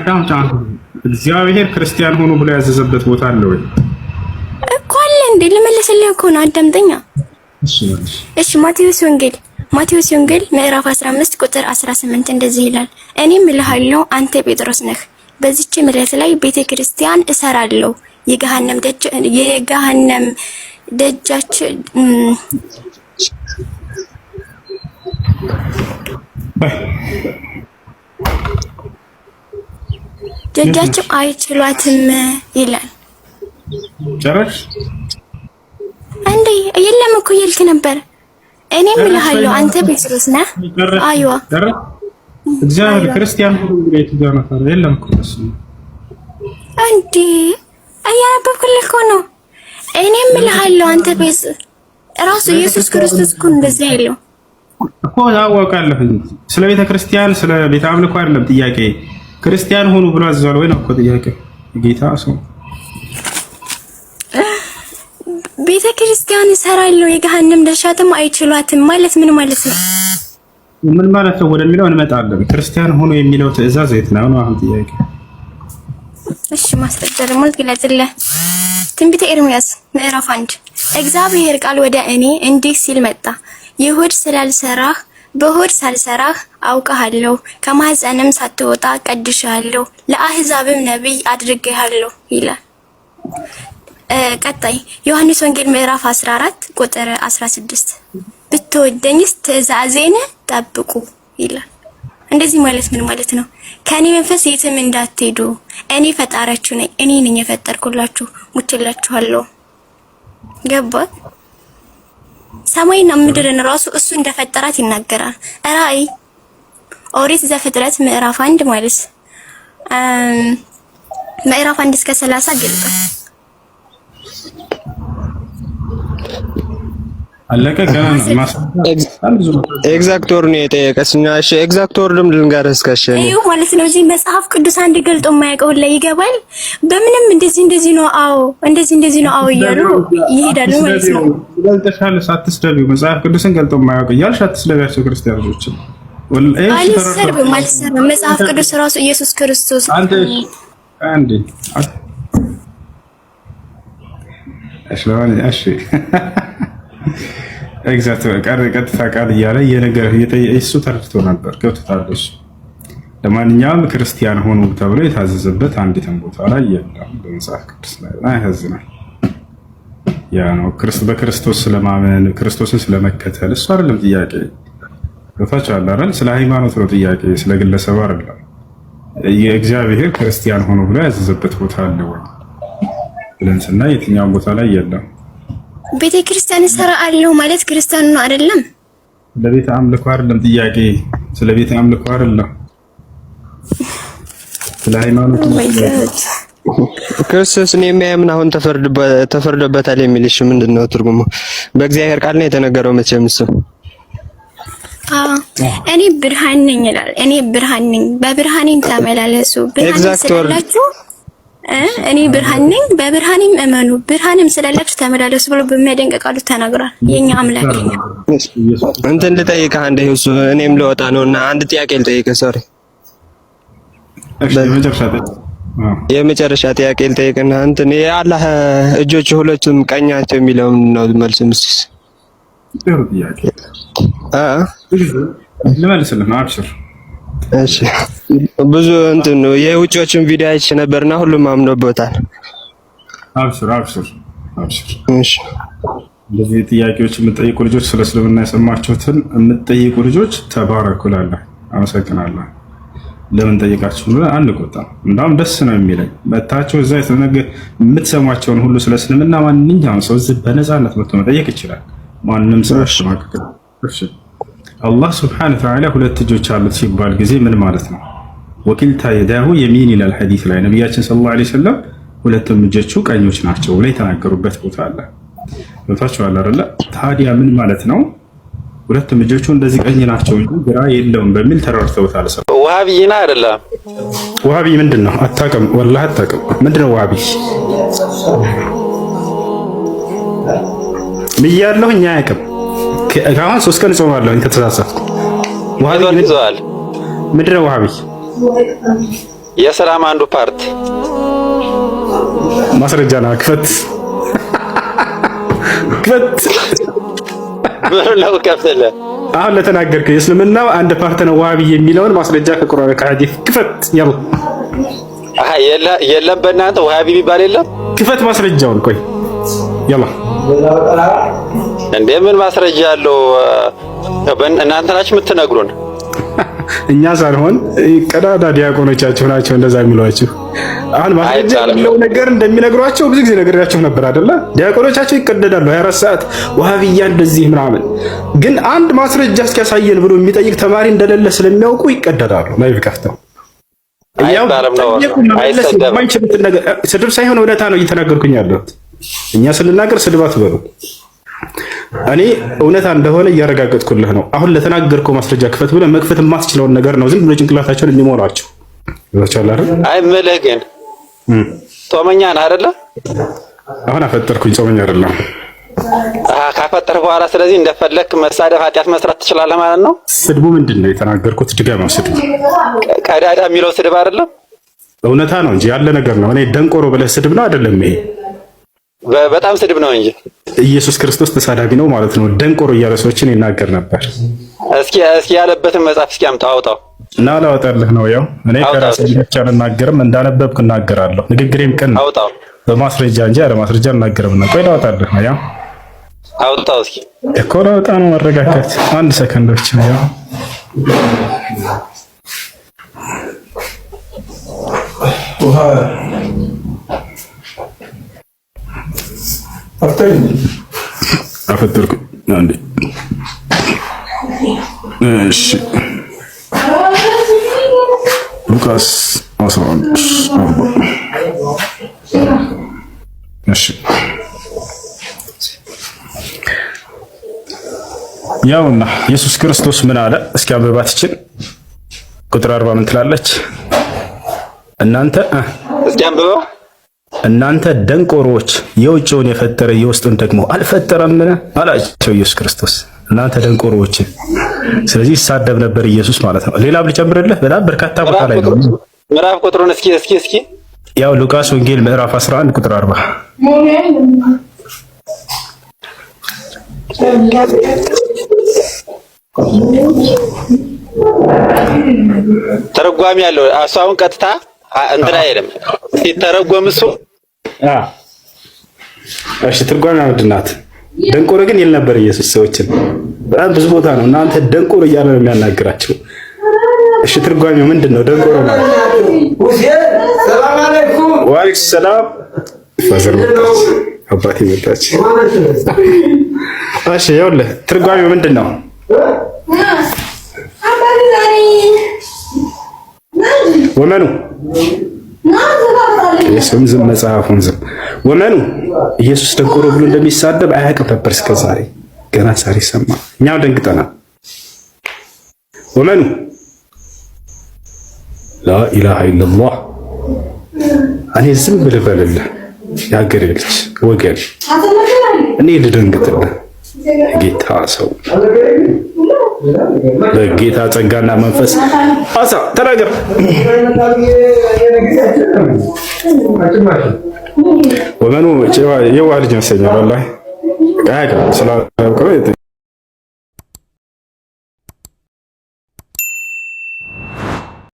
አዳምጫ እግዚአብሔር ክርስቲያን ሆኖ ብሎ ያዘዘበት ቦታ አለ ወይ እኮ? አለ እንዴ? ልመልስልህ እኮ ነው። አዳምጠኛ። እሺ ማቴዎስ ወንጌል ምዕራፍ 15 ቁጥር 18 እንደዚህ ይላል፣ እኔም እልሃለሁ አንተ ጴጥሮስ ነህ፣ በዚህች መሬት ላይ ቤተክርስቲያን እሰራለሁ፣ የገሃነም ደጃቸው አይችሏትም ይላል። ጨረሽ እንዴ? የለም እኮ ይልክ ነበር። እኔም እልሃለሁ አንተ ጴጥሮስ ነህ። አይዋ እግዚአብሔር ክርስቲያን ሁሉ ግሬት ጃናታር የለም እኮ እሱ እንዴ አያነበብኩልህ እኮ ነው። እኔም እልሃለሁ አንተ ጴጥሮስ ራሱ ኢየሱስ ክርስቶስ እኮ እንደዚህ ያለው እኮ ታወቃለህ። ስለ ቤተ ክርስቲያን ስለ ቤተ አምልኮ አይደለም ጥያቄ፣ ክርስቲያን ሆኑ ብሎ አዘዋል ወይ ነው እኮ ጥያቄ። ጌታ ሰው ቤተ ክርስቲያን እሰራለሁ የገሃነም ደርሻትም አይችሏትም ማለት ምን ማለት ነው? ምን ማለት ነው ወደሚለው እንመጣለን። ክርስቲያን ሆኖ የሚለው ትዕዛዝ የት ነው ነው አሁን ጥያቄ። እሺ ማስረጃ ደግሞ ግለጽልህ። ትንቢተ ኤርምያስ ምዕራፍ 1 እግዚአብሔር ቃል ወደ እኔ እንዲህ ሲል መጣ፣ በሆድ ሳልሰራህ አውቀሃለሁ፣ ከማህፀንም ሳትወጣ ቀድሼሃለሁ፣ ለአህዛብም ነቢይ አድርጌሃለሁ ይላል። ቀጣይ ዮሐንስ ወንጌል ምዕራፍ 14 ቁጥር 16 ብትወደኝስ ትእዛዜን ጠብቁ ይላል። እንደዚህ ማለት ምን ማለት ነው? ከኔ መንፈስ የትም እንዳትሄዱ፣ እኔ ፈጣሪያችሁ ነኝ፣ እኔ ነኝ የፈጠርኩላችሁ፣ ሙችላችኋለሁ። ገባ? ሰማይና ምድርን ራሱ እሱ እንደፈጠራት ይናገራል። ራእይ ኦሪት ዘፍጥረት ምዕራፍ 1 ማለት ምዕራፍ 1 እስከ 30 ገልጸ አለቀ። ገና ኤግዛክት ወር ነው የጠየቀስኛ። እሺ ኤግዛክት ወር ልንገርህ እስከ ይሄ ማለት ነው። እዚህ መጽሐፍ ቅዱስ አንድ ገልጦ የማያውቀው ላይ ይገባል። በምንም እንደዚህ ነው፣ አዎ እንደዚህ ነው፣ አዎ እያሉ ይሄዳሉ ማለት ነው። ገልጠሻል፣ ሳትስደቢው መጽሐፍ ቅዱስን ገልጦ የማያውቅ እያልሽ አትስደቢያቸው ክርስቲያኖች። አልሰርብም መጽሐፍ ቅዱስ ራሱ ኢየሱስ ክርስቶስ አንዴ እሺ ኤግዛክት ቀጥታ ቃል እያለ የነገር እሱ ተረድቶ ነበር፣ ገብቶታል እሱ። ለማንኛውም ክርስቲያን ሆኖ ተብሎ የታዘዘበት አንዲትም ቦታ ላይ የለም በመጽሐፍ ቅዱስ ላይ። ያሳዝናል። ያ ነው በክርስቶስ ስለማመን ክርስቶስን ስለመከተል እሱ አይደለም ጥያቄ። ገብታችኋል አይደል? ስለ ሃይማኖት ነው ጥያቄ፣ ስለ ግለሰብ አይደለም። የእግዚአብሔር ክርስቲያን ሆኖ ብሎ ያዘዘበት ቦታ አለ ወይ ብለን ስናይ የትኛውም ቦታ ላይ የለም። ቤተ ክርስቲያን እሰራለሁ ማለት ክርስቲያን ነው አይደለም? ለቤተ አምልኮ አይደለም ጥያቄ፣ ስለ ቤተ አምልኮ አይደለም፣ ስለ ሃይማኖት ነው። ክርስቶስን የሚያምን አሁን ተፈርዶበታል የሚልሽ ምንድነው ትርጉሙ? በእግዚአብሔር ቃል ነው የተነገረው መቼም እሱ። እኔ ብርሃን ነኝ ይላል። እኔ ብርሃን ነኝ፣ በብርሃኔም ተመላለሱ። ብርሃን ስላላችሁ እኔ ብርሃን ነኝ፣ በብርሃኔም እመኑ፣ ብርሃንም ስላላችሁ ተመላለሱ ብሎ በሚያደንቅ ቃሉ ተናግሯል። የኛ አምላክ እንትን ልጠይቅህ አንዴ እሱ እኔም ልወጣ ነውና አንድ ጥያቄ ልጠይቅህ። ሶሪ የመጨረሻ ጥያቄ ልጠይቅና እንትን የአላህ እጆች ሁለቱም ቀኛቸው የሚለው ነው መልስ ምስስ ልመልስልህ ነው። አብሽር። እሺ ብዙ እንትን ነው የውጮችን ቪዲዮ አይቼ ነበርና ሁሉም አምኖበታል። አብሽር። እሺ እንደዚህ ጥያቄዎች የምትጠይቁ ልጆች፣ ስለ እስልምና የሰማችሁትን የምትጠይቁ ልጆች ተባረኩላችሁ፣ አመሰግናለሁ። ለምን ጠይቃችሁ ነው? አንቆጣም። እንዳውም ደስ ነው የሚለኝ መታችሁ እዛ የምትሰሟቸውን ሁሉ ስለ እስልምና ማንኛውም ሰው እዚህ በነፃነት መጥቶ መጠየቅ ይችላል። ማንም ሰው አሽማቀቅ። እሺ አላህ ሱብሓነሁ ወተዓላ ሁለት እጆች አሉት ሲባል ጊዜ ምን ማለት ነው? ወኪልታ የዳሁ የሚን ይላል ሐዲስ ላይ ነብያችን ሰለላሁ ዐለይሂ ወሰለም ሁለቱም እጆቹ ቀኞች ናቸው ብለው የተናገሩበት ቦታ አለ። ወታችኋል አይደለ? ታዲያ ምን ማለት ነው? ሁለቱም እጆቹ እንደዚህ ቀኝ ናቸው እንጂ ግራ የለውም በሚል ተረድተውታል። ሰው ወሃቢይና አይደለም። ወሃቢ ምንድነው? አታውቅም? ወላሂ አታውቅም። ምንድነው ወሃቢ? ብያለሁ እኛ አያውቅም። አሁን 3 ቀን ጾማለሁ ከተሳሳትኩ። ወሃቢ ምንድነው? ወሃቢ የሰላም አንዱ ፓርት ማስረጃ ነው። ክፈት ምንለው ከፍተለ አሁን ለተናገርከው የእስልምናው አንድ ፓርት ነው ዋሃቢ የሚለውን ማስረጃ ከቁርአን ከሐዲስ ክፈት። ያው የለም በእናንተ ዋሃቢ የሚባል የለም። ክፈት ማስረጃውን። ቆይ ያላ እንዴ ምን ማስረጃ አለው? እናንተ ናችሁ የምትነግሩን። እኛ ሳይሆን ቀዳዳ ዲያቆኖቻችሁ ናቸው እንደዛ የሚሏችሁ። አሁን ማስረጃ ያለው ነገር እንደሚነግሯቸው ብዙ ጊዜ ነግሬያችሁ ነበር አይደለ? ዲያቆኖቻቸው ይቀደዳሉ 24 ሰዓት ዋሃቢያ እንደዚህ ምናምን። ግን አንድ ማስረጃ እስኪያሳየን ብሎ የሚጠይቅ ተማሪ እንደሌለ ስለሚያውቁ ይቀደዳሉ። ላይቭ ከፍተው ስድብ ሳይሆን እውነታ ነው እየተናገርኩኝ ያለሁት። እኛ ስንናገር ስድባት በሉ። እኔ እውነታ እንደሆነ እያረጋገጥኩልህ ነው። አሁን ለተናገርከው ማስረጃ ክፈት ብለህ መክፈት የማትችለውን ነገር ነው ዝም ብሎ ጭንቅላታቸውን የሚሞላቸው። ይወቻል አይደል? አይ ምልህ ግን ጾመኛ ነህ አይደለ? አሁን አፈጠርኩኝ። ጾመኛ አይደለም። ካፈጠርህ በኋላ ስለዚህ እንደፈለክ መሳደብ ኃጢአት መስራት ትችላለህ ማለት ነው። ስድቡ ምንድን ነው የተናገርኩት? ድጋሚ ስድቡ ቀዳዳ የሚለው ስድብ አይደለም፣ እውነታ ነው እንጂ ያለ ነገር ነው። እኔ ደንቆሮ ብለህ ስድብ ነው አይደለም? ይሄ በጣም ስድብ ነው እንጂ ኢየሱስ ክርስቶስ ተሳዳቢ ነው ማለት ነው። ደንቆሮ እያለ ሰዎችን ይናገር ነበር። እስኪ ያለበትን መጽሐፍ እስኪ አውጣው እና ላወጣልህ ነው። ያው እኔ ከራሴ ብቻ አልናገርም፣ እንዳነበብክ እናገራለሁ። ንግግሬም ቀን አውጣው በማስረጃ እንጂ አለ ማስረጃ አልናገርም። እና ቆይ ላወጣልህ ነው። ያው አውጣው እስኪ እኮ ላወጣ ነው። መረጋጋት አንድ ሰከንድ ብቻ ነው። አፈጠርኩ አንዴ። እሺ ሉቃስ 11:40 እሺ ያውና ኢየሱስ ክርስቶስ ምን አለ? እስኪ አንብባት ይችል ቁጥር 40 ምን ትላለች? እናንተ እስኪ አንብበው። እናንተ ደንቆሮዎች የውጭውን የፈጠረ የውስጡን ደግሞ አልፈጠረምን አላቸው ኢየሱስ ክርስቶስ። እናንተ ደንቆሮዎች። ስለዚህ ይሳደብ ነበር ኢየሱስ ማለት ነው። ሌላም ልጨምርልህ፣ በጣም በርካታ ቦታ ላይ ነው። ምዕራፍ ቁጥሩን እስኪ ያው ሉቃስ ወንጌል ምዕራፍ 11 ቁጥር 40 ተረጓሚ ያለው አሳውን ቀጥታ እንትና አይደለም ሲተረጎም እሱ እሺ ትርጓሚ ምንድን ናት? ደንቆሮ ግን ይል ነበር ኢየሱስ ሰዎችን በጣም ብዙ ቦታ ነው። እናንተ ደንቆሮ እያለ ነው የሚያናግራቸው። እሺ ትርጓሚው ምንድን ነው? ደንቆሮ ማለት ሰላም አለይኩም ወአለይኩም ሰላም ፈዘር መጣች አባቴ መጣች። እሺ ይኸውልህ ትርጓሚው ምንድን ነው? ወመኑ የስም ዝም መጽሐፉን ዝም ወመኑ ኢየሱስ ደንቆሮ ብሎ እንደሚሳደብ አያውቅም ነበር እስከ ዛሬ። ገና ዛሬ ሰማ። እኛው ደንግጠናል። ወመኑ ላኢላሃ ኢለላህ እኔ ዝም ብለህ በልልህ የሀገሬ ልጅ ወገን እኔ ልደንግጥልህ ጌታ ሰው በጌታ ጸጋና መንፈስ አሳ ተናገር። ወመኑ የዋህ ልጅ መሰለኝ ወላሂ